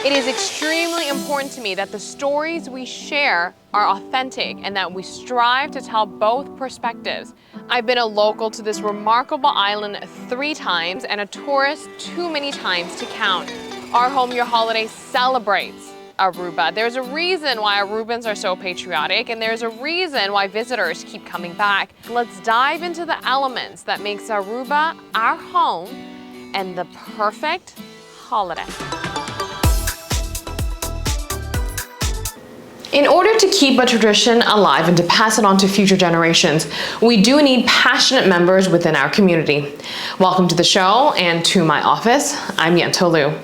It is extremely important to me that the stories we share are authentic and that we strive to tell both perspectives. I've been a local to this remarkable island 3 times and a tourist too many times to count. Our Home Your Holiday celebrates Aruba. There's a reason why Arubans are so patriotic, and there's a reason why visitors keep coming back. Let's dive into the elements that makes Aruba our home and the perfect holiday. In order to keep a tradition alive and to pass it on to future generations, we do need passionate members within our community. Welcome to the show and to my office. I'm Yentolu.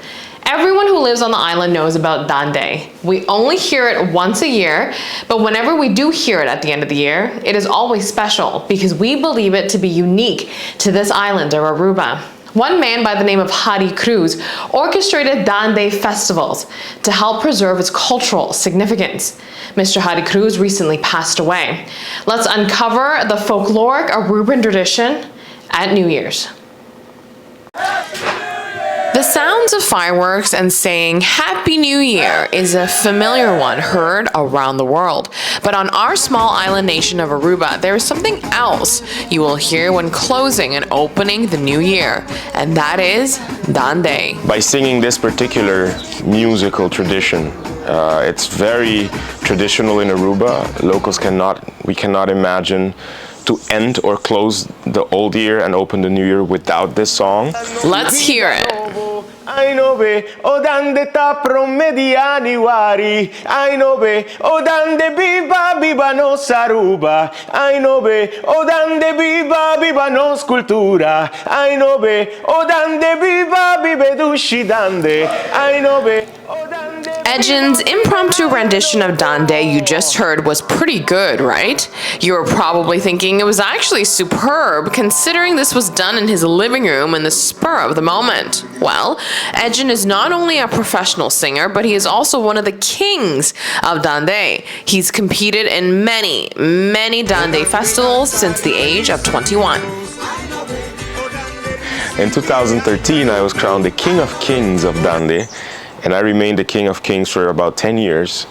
Everyone who lives on the island knows about Dande. We only hear it once a year, but whenever we do hear it at the end of the year, it is always special because we believe it to be unique to this island of Aruba. One man by the name of Harry Croes orchestrated Dande festivals to help preserve its cultural significance. Mr. Harry Croes recently passed away. Let's uncover the folkloric Aruban tradition at New Year's. The sounds of fireworks and saying Happy New Year is a familiar one heard around the world. But on our small island nation of Aruba, there is something else you will hear when closing and opening the new year, and that is Dande. By singing this particular musical tradition, it's very traditional in Aruba. Locals cannot imagine to end or close the old year and open the new year without this song. Let's hear it. I know be o dande ta promediani wari. I know be o dande biba nos Aruba. I know be o dande biba nos cultura. I know be o dande biba dushi dande. I know be o dande. Ejin's impromptu rendition of Dande you just heard was pretty good, right? You were probably thinking it was actually superb, considering this was done in his living room in the spur of the moment. Well, Ejin is not only a professional singer, but he is also one of the kings of Dande. He's competed in many Dande festivals since the age of 21. In 2013, I was crowned the King of Kings of Dande, and I remained the King of Kings for about 10 years.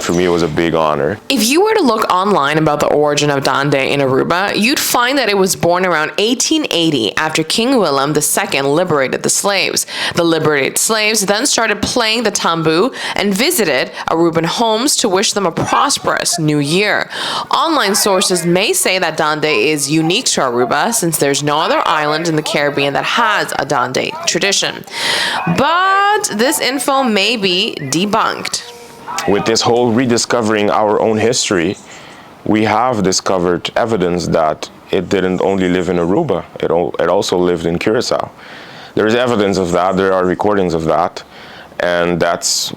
For me, it was a big honor. If you were to look online about the origin of Dande in Aruba, you'd find that it was born around 1880 after King Willem II liberated the slaves. The liberated slaves then started playing the tambu and visited Aruban homes to wish them a prosperous new year. Online sources may say that Dande is unique to Aruba since there's no other island in the Caribbean that has a Dande tradition. But this info may be debunked. With this whole rediscovering our own history, we have discovered evidence that it didn't only live in Aruba, it also lived in Curacao. There is evidence of that, there are recordings of that, and that's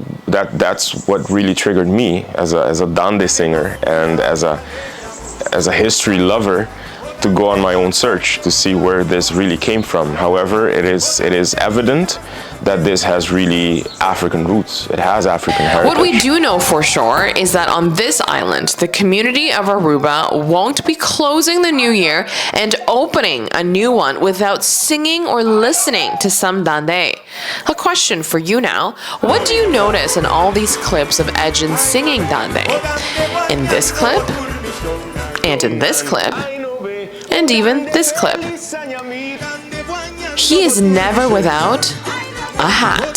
what really triggered me as a Dande singer and as a history lover to go on my own search to see where this really came from. However, it is evident that this has really African roots. It has African heritage. What we do know for sure is that on this island, the community of Aruba won't be closing the new year and opening a new one without singing or listening to some Dande. A question for you now. What do you notice in all these clips of Ejin singing Dande? In this clip, and in this clip, and even this clip. He is never without a hat.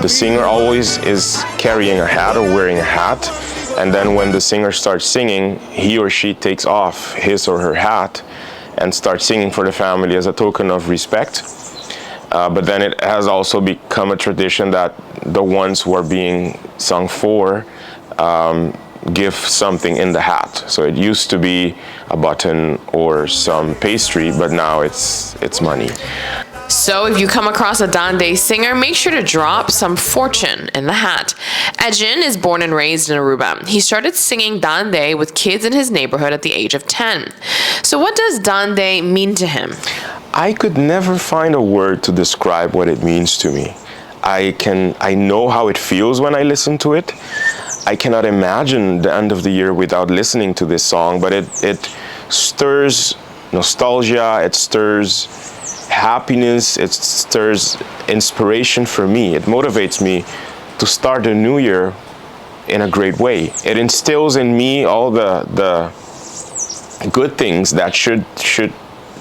The singer always is carrying a hat or wearing a hat, and then when the singer starts singing, he or she takes off his or her hat and starts singing for the family as a token of respect. But then it has also become a tradition that the ones who are being sung for give something in the hat. So it used to be a button or some pastry, but now it's money. So if you come across a Dande singer, make sure to drop some fortune in the hat. Ejin is born and raised in Aruba. He started singing Dande with kids in his neighborhood at the age of 10. So what does Dande mean to him? I could never find a word to describe what it means to me. I know how it feels when I listen to it. I cannot imagine the end of the year without listening to this song, but it stirs nostalgia, it stirs happiness, it stirs inspiration for me. It motivates me to start the new year in a great way. It instills in me all the good things that should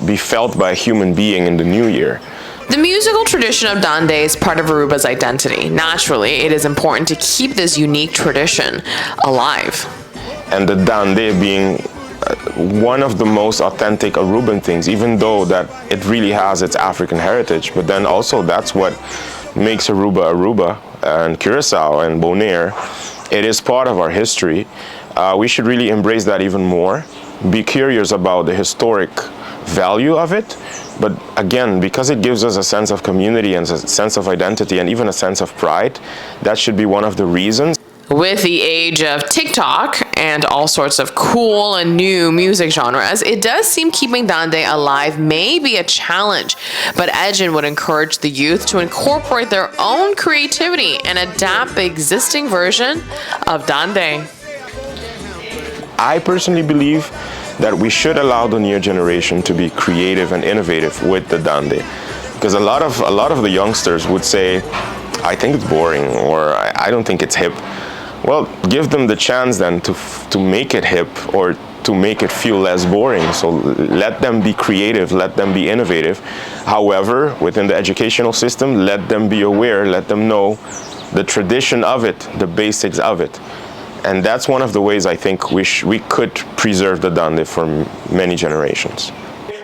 be felt by a human being in the new year. The musical tradition of Dande is part of Aruba's identity. Naturally, it is important to keep this unique tradition alive. And the Dande being one of the most authentic Aruban things, even though that it really has its African heritage, but then also that's what makes Aruba, and Curacao and Bonaire. It is part of our history. We should really embrace that even more, be curious about the historic value of it, but again, because it gives us a sense of community and a sense of identity and even a sense of pride, that should be one of the reasons. With the age of TikTok and all sorts of cool and new music genres, it does seem keeping Dande alive may be a challenge, but Ejin would encourage the youth to incorporate their own creativity and adapt the existing version of Dande. I personally believe that we should allow the new generation to be creative and innovative with the Dande, because a lot of the youngsters would say, I think it's boring, or I don't think it's hip. Well, give them the chance then to make it hip or to make it feel less boring. So let them be creative, let them be innovative. However, within the educational system, let them be aware, let them know the tradition of it, the basics of it. And that's one of the ways I think we could preserve the Dande for many generations.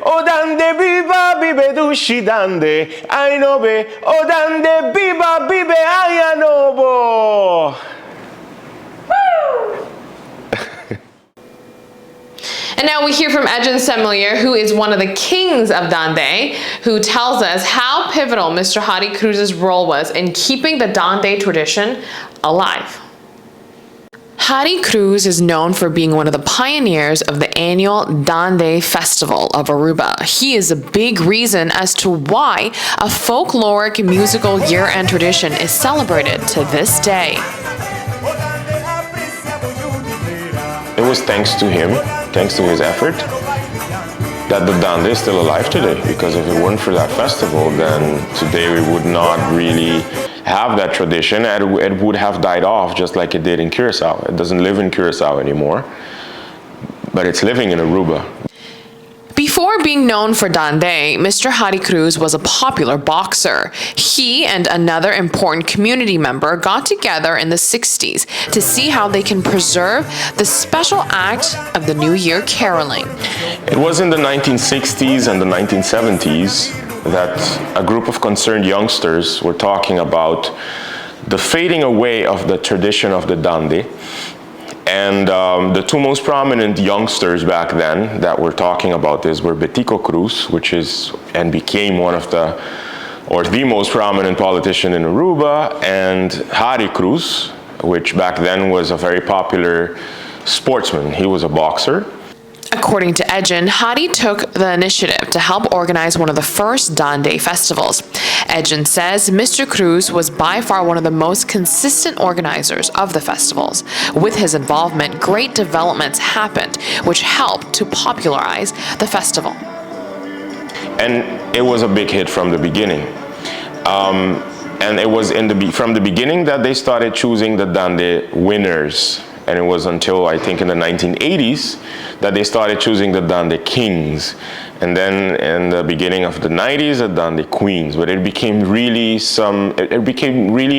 O Dande biba bibe dushi Dande ainobe. O Dande biba bibe ayanobo. And now we hear from Ejin Semelier, who is one of the kings of Dande, who tells us how pivotal Mr. Harry Croes' role was in keeping the Dande tradition alive. Harry Croes is known for being one of the pioneers of the annual Dande Festival of Aruba. He is a big reason as to why a folkloric musical year-end tradition is celebrated to this day. It was thanks to him, thanks to his effort, that the Dande is still alive today. Because if it weren't for that festival, then today we would not really have that tradition, and it would have died off just like it did in Curacao. It doesn't live in Curacao anymore, but it's living in Aruba. Before being known for Dande, Mr. Harry Croes was a popular boxer. He and another important community member got together in the 60s to see how they can preserve the special act of the New Year caroling. It was in the 1960s and the 1970s that a group of concerned youngsters were talking about the fading away of the tradition of the Dande. And the two most prominent youngsters back then that were talking about this were Betico Cruz, which is and became one of the most prominent politician in Aruba, and Harry Croes, which back then was a very popular sportsman. He was a boxer. According to Ejin, Harry took the initiative to help organize one of the first Dande festivals. Ejin says Mr. Croes was by far one of the most consistent organizers of the festivals. With his involvement, great developments happened, which helped to popularize the festival. And it was a big hit from the beginning. And it was from the beginning that they started choosing the Dande winners. And it was until, I think, in the 1980s that they started choosing the Dande Kings. And then in the beginning of the 90s, the Dande Queens. But it became really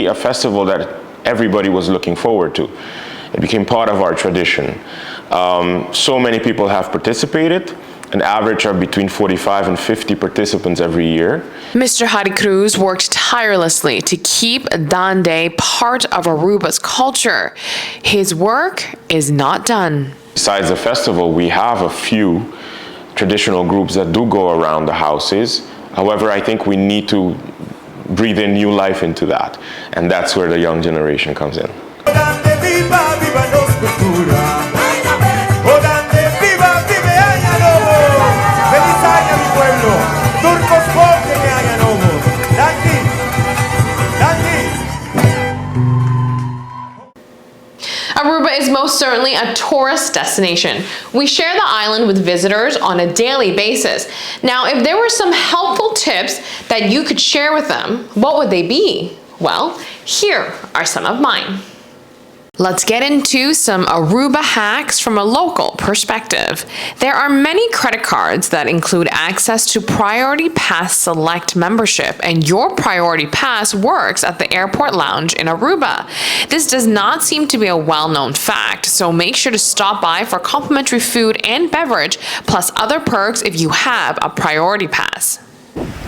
a festival that everybody was looking forward to. It became part of our tradition. So many people have participated. An average of between 45 and 50 participants every year. Mr. Harry Croes worked tirelessly to keep Dande part of Aruba's culture. His work is not done. Besides the festival, we have a few traditional groups that do go around the houses. However, I think we need to breathe in new life into that. And that's where the young generation comes in. Aruba is is most certainly a tourist destination. We share the island with visitors on a daily basis. Now, if there were some helpful tips that you could share with them, what would they be? Well, here are some of mine. Let's get into some Aruba hacks from a local perspective. There are many credit cards that include access to Priority Pass Select membership, and your Priority Pass works at the airport lounge in Aruba. This does not seem to be a well-known fact, so make sure to stop by for complimentary food and beverage, plus other perks if you have a Priority Pass.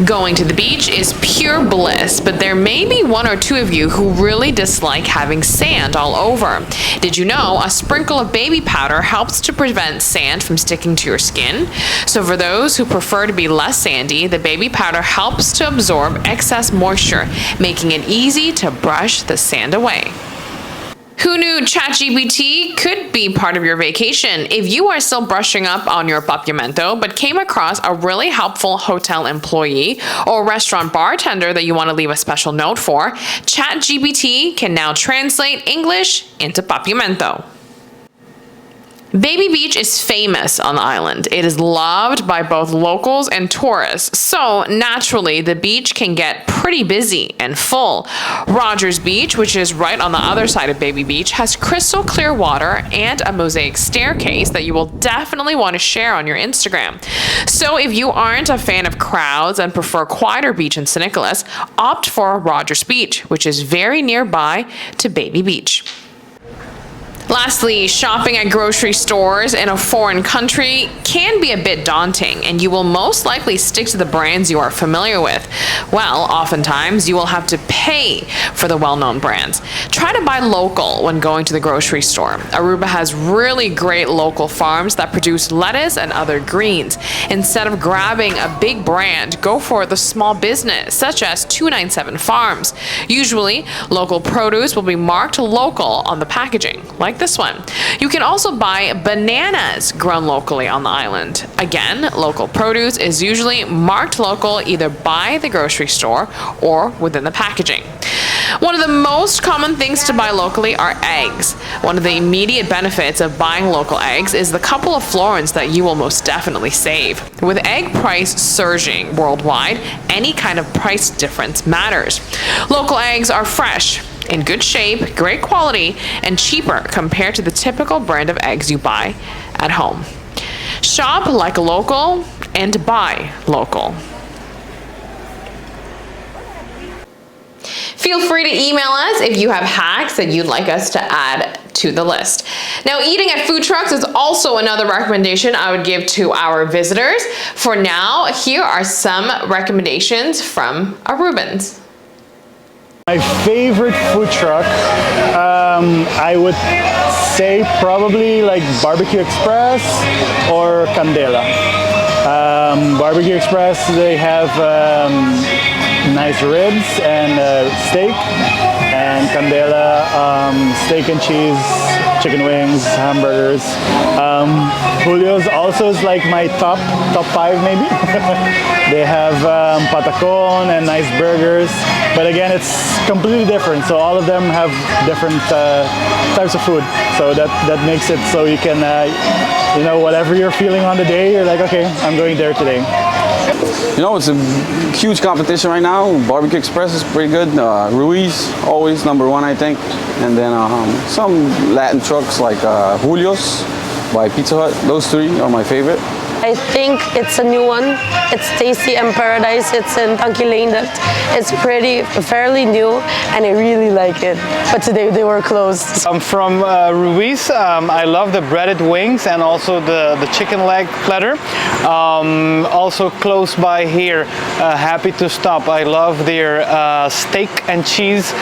Going to the beach is pure bliss, but there may be one or two of you who really dislike having sand all over. Did you know a sprinkle of baby powder helps to prevent sand from sticking to your skin? So for those who prefer to be less sandy, the baby powder helps to absorb excess moisture, making it easy to brush the sand away. Who knew ChatGPT could be part of your vacation? If you are still brushing up on your papiamento but came across a really helpful hotel employee or restaurant bartender that you want to leave a special note for, ChatGPT can now translate English into papiamento. Baby Beach is famous on the island. It is loved by both locals and tourists, so naturally the beach can get pretty busy and full. Rogers Beach, which is right on the other side of Baby Beach, has crystal clear water and a mosaic staircase that you will definitely want to share on your Instagram. So if you aren't a fan of crowds and prefer a quieter beach in St. Nicholas, opt for Rogers Beach, which is very nearby to Baby Beach. Lastly, shopping at grocery stores in a foreign country can be a bit daunting, and you will most likely stick to the brands you are familiar with. Well, oftentimes you will have to pay for the well-known brands. Try to buy local when going to the grocery store. Aruba has really great local farms that produce lettuce and other greens. Instead of grabbing a big brand, go for the small business, such as 297 Farms. Usually, local produce will be marked local on the packaging, like this one. You can also buy bananas grown locally on the island. Again, local produce is usually marked local either by the grocery store or within the packaging. One of the most common things to buy locally are eggs. One of the immediate benefits of buying local eggs is the couple of florins that you will most definitely save. With egg price surging worldwide, any kind of price difference matters. Local eggs are fresh, in good shape, great quality, and cheaper compared to the typical brand of eggs you buy at home. Shop like a local and buy local. Feel free to email us if you have hacks that you'd like us to add to the list. Now, eating at food trucks is also another recommendation I would give to our visitors. For now, here are some recommendations from Arubans. My favorite food truck, I would say probably like Barbecue Express or Candela. Barbecue Express, they have nice ribs and steak, and Candela, steak and cheese, chicken wings, hamburgers. Julio's also is like my top 5 maybe. They have patacon and nice burgers, but again it's completely different, so all of them have different types of food, so that makes it so you can you know, whatever you're feeling on the day, you're like, okay, I'm going there today. You know, it's a huge competition right now. Barbecue Express is pretty good. Ruiz, always #1, I think. And then some Latin trucks like Julio's by Pizza Hut. Those 3 are my favorite. I think it's a new one. It's Tasty and Paradise. It's in Tanquilane. It's fairly new, and I really like it. But today they were closed. I'm from Ruiz. I love the breaded wings and also the chicken leg platter. Also close by here, Happy to Stop. I love their steak and cheese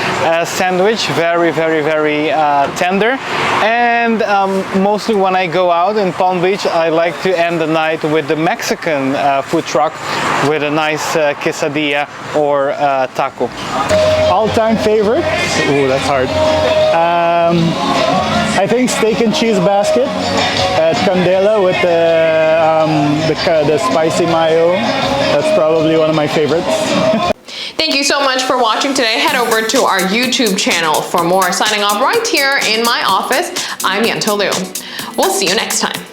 sandwich. Very, very, very tender. And mostly when I go out in Palm Beach, I like to end the night with the Mexican food truck with a nice quesadilla or taco. All-time favorite? Ooh, that's hard. I think steak and cheese basket at Candela with the spicy mayo. That's probably one of my favorites. Thank Thank you so much for watching today. Head over to our YouTube channel for more. Signing off right here in my office, I'm Yanto Liu. We'll see you next time.